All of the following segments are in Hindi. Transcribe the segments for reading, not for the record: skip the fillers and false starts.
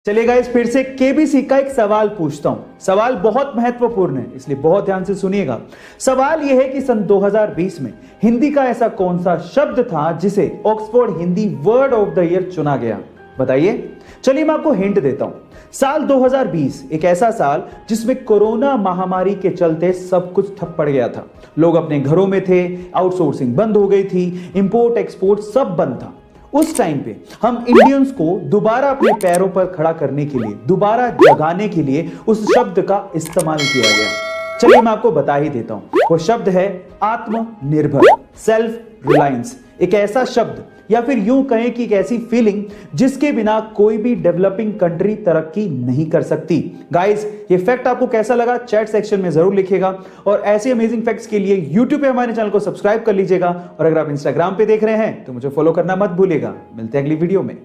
चलिए गाइस, फिर से केबीसी का एक सवाल पूछता हूं। सवाल बहुत महत्वपूर्ण है, इसलिए बहुत ध्यान से सुनिएगा। सवाल यह है कि सन 2020 में हिंदी का ऐसा कौन सा शब्द था जिसे Oxford Hindi word of the year चुना गया? बताइए। चलिए मैं आपको हिंट देता हूं। साल 2020 एक ऐसा साल जिसमें कोरोना महामारी के चलते सब कुछ ठप पड़ गया था। लोग अपने घरों में थे, आउटसोर्सिंग बंद हो गई थी, इंपोर्ट एक्सपोर्ट सब बंद था। उस टाइम पे हम इंडियंस को दोबारा अपने पैरों पर खड़ा करने के लिए, दोबारा जगाने के लिए उस शब्द का इस्तेमाल किया गया। चलिए मैं आपको बता ही देता हूं। वो शब्द है आत्मनिर्भर, सेल्फ रिलायंस। एक ऐसा शब्द या फिर यूं कहें कि एक ऐसी फीलिंग जिसके बिना कोई भी डेवलपिंग कंट्री तरक्की नहीं कर सकती। गाइस, ये फैक्ट आपको कैसा लगा चैट सेक्शन में जरूर लिखिएगा, और ऐसे अमेजिंग फैक्ट्स के लिए यूट्यूब पे हमारे चैनल को सब्सक्राइब कर लीजिएगा, और अगर आप इंस्टाग्राम पे देख रहे हैं तो मुझे फॉलो करना मत भूलिएगा। मिलते हैं अगली वीडियो में।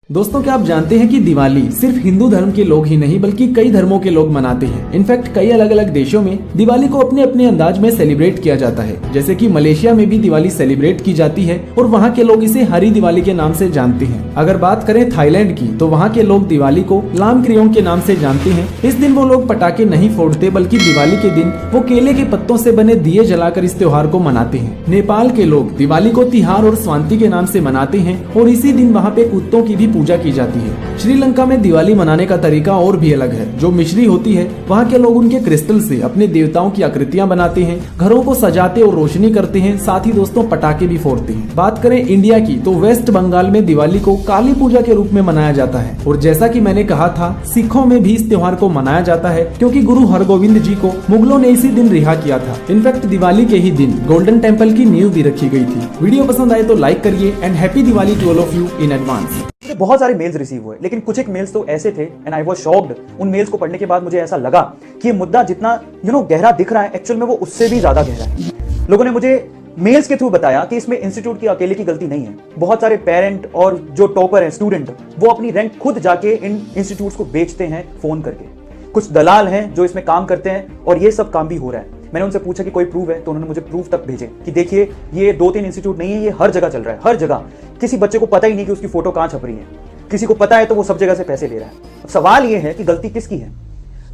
दोस्तों, क्या आप जानते हैं कि दिवाली सिर्फ हिंदू धर्म के लोग ही नहीं बल्कि कई धर्मों के लोग मनाते हैं। इनफैक्ट कई अलग अलग देशों में दिवाली को अपने अपने अंदाज में सेलिब्रेट किया जाता है। जैसे कि मलेशिया में भी दिवाली सेलिब्रेट की जाती है और वहाँ के लोग इसे हरी दिवाली के नाम से जानते हैं। अगर बात करें थाईलैंड की, तो वहाँ के लोग दिवाली को लाम क्रियोंग के नाम से जानते हैं। इस दिन वो लोग पटाखे नहीं फोड़ते, बल्कि दिवाली के दिन वो केले के पत्तों से बने दिए जलाकर इस त्योहार को मनाते हैं। नेपाल के लोग दिवाली को तिहार और स्वांति के नाम से मनाते हैं और इसी दिन वहाँ पे कुत्तों की भी पूजा की जाती है। श्रीलंका में दिवाली मनाने का तरीका और भी अलग है। जो मिश्री होती है, वहाँ के लोग उनके क्रिस्टल से अपने देवताओं की आकृतियां बनाते हैं, घरों को सजाते और रोशनी करते हैं, साथ ही दोस्तों पटाखे भी फोड़ते हैं। बात करें इंडिया की, तो वेस्ट बंगाल में दिवाली को काली पूजा के रूप में मनाया जाता है। और जैसा कि मैंने कहा था, सिखों में भी इस त्योहार को मनाया जाता है, क्योंकि गुरु हरगोविंद जी को मुगलों ने इसी दिन रिहा किया था। इनफैक्ट दिवाली के ही दिन गोल्डन टेम्पल की नींव भी रखी गई थी। वीडियो पसंद आए तो लाइक करिए and happy Diwali to all of you in advance. बहुत सारे मेल्स रिसीव हुए, लेकिन कुछ एक मेल्स तो ऐसे थे एंड आई वाज शॉक्ड। उन मेल्स को पढ़ने के बाद मुझे ऐसा लगा कि ये मुद्दा जितना गहरा दिख रहा है, एक्चुअल में वो उससे भी ज्यादा गहरा है। लोगों ने मुझे मेल्स के थ्रू बताया कि इसमें इंस्टीट्यूट की अकेले की गलती नहीं है। बहुत सारे पेरेंट और जो टॉपर है स्टूडेंट, वो अपनी रैंक खुद जाके इन इंस्टीट्यूट्स को बेचते हैं फोन करके। कुछ दलाल हैं जो इसमें काम करते हैं, और ये सब काम भी हो रहा है। मैंने उनसे पूछा कि कोई प्रूफ है, तो उन्होंने मुझे प्रूफ तक भेजे कि देखिए ये 2-3 इंस्टीट्यूट नहीं है, ये हर जगह चल रहा है, हर जगह। किसी बच्चे को पता ही नहीं कि उसकी फोटो कहां छप रही है, किसी को पता है तो वो सब जगह से पैसे ले रहा है। अब सवाल ये है कि गलती किसकी है?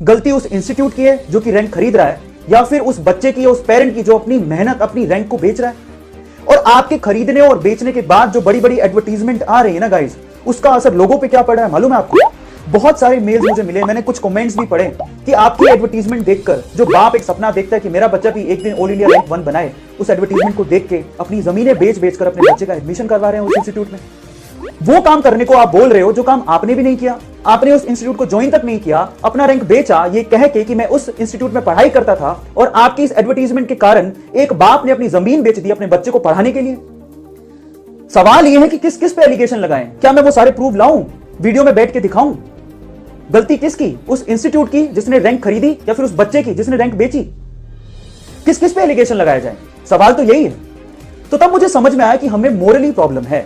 गलती उस इंस्टीट्यूट की है जो कि रैंक खरीद रहा है, या फिर उस बच्चे की, उस पेरेंट की जो अपनी मेहनत, अपनी रैंक को बेच रहा है? और आपके खरीदने और बेचने के बाद जो बड़ी बड़ी एडवर्टीजमेंट आ रही है ना गाइस, उसका असर लोगों पे क्या पड़ रहा है मालूम है आपको? बहुत सारे मेल्स मुझे मिले, मैंने कुछ कमेंट्स भी पढ़े कि आपकी एडवर्टीजमेंट देखकर जो बाप एक सपना देखता है कि मेरा बच्चा भी एक दिन ऑल इंडिया रैंक 1 बनाए, उस एडवर्टीजमेंट को देख के अपनी जमीनें बेच कर अपने बच्चे का एडमिशन करवा रहे हैं उस इंस्टीट्यूट में। वो काम करने को आप बोल रहे हो जो काम आपने भी नहीं किया। आपने उस इंस्टीट्यूट को ज्वाइन तक नहीं किया, अपना रैंक बेचा ये कह के कि मैं उस इंस्टीट्यूट में पढ़ाई करता था, और आपकी इस एडवर्टीजमेंट के कारण एक बाप ने अपनी जमीन बेच दी अपने बच्चे को पढ़ाने के लिए। सवाल यह है कि किस किस पे एलिगेशन लगाएं? क्या मैं वो सारे प्रूफ लाऊं, वीडियो में बैठ के दिखाऊं? गलती किसकी? उस इंस्टीट्यूट की जिसने रैंक खरीदी, या फिर उस बच्चे की जिसने रैंक बेची? किस किस पे एलिगेशन लगाया जाए? सवाल तो यही है। तो तब मुझे समझ में आया कि हमें मोरली प्रॉब्लम है।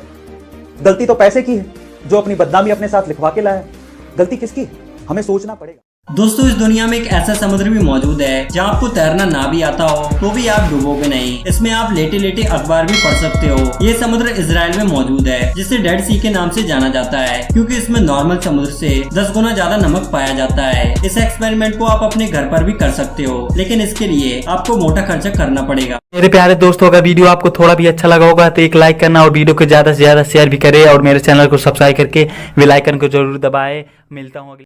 गलती तो पैसे की है जो अपनी बदनामी अपने साथ लिखवा के लाया। गलती किसकी है? हमें सोचना पड़ेगा। दोस्तों, इस दुनिया में एक ऐसा समुद्र भी मौजूद है जहाँ आपको तैरना ना भी आता हो तो भी आप डूबोगे नहीं। इसमें आप लेटे लेटे अखबार भी पढ़ सकते हो। ये समुद्र इजराइल में मौजूद है, जिसे डेड सी के नाम से जाना जाता है, क्योंकि इसमें नॉर्मल समुद्र से 10 गुना ज्यादा नमक पाया जाता है। इस एक्सपेरिमेंट को आप अपने घर पर भी कर सकते हो, लेकिन इसके लिए आपको मोटा खर्चा करना पड़ेगा। मेरे प्यारे दोस्तों, अगर वीडियो आपको थोड़ा भी अच्छा लगा होगा तो एक लाइक करना, और वीडियो को ज्यादा से ज्यादा शेयर भी करें, और मेरे चैनल को सब्सक्राइब करके बेल आइकन को जरूर दबाएं। मिलता हूँ अगले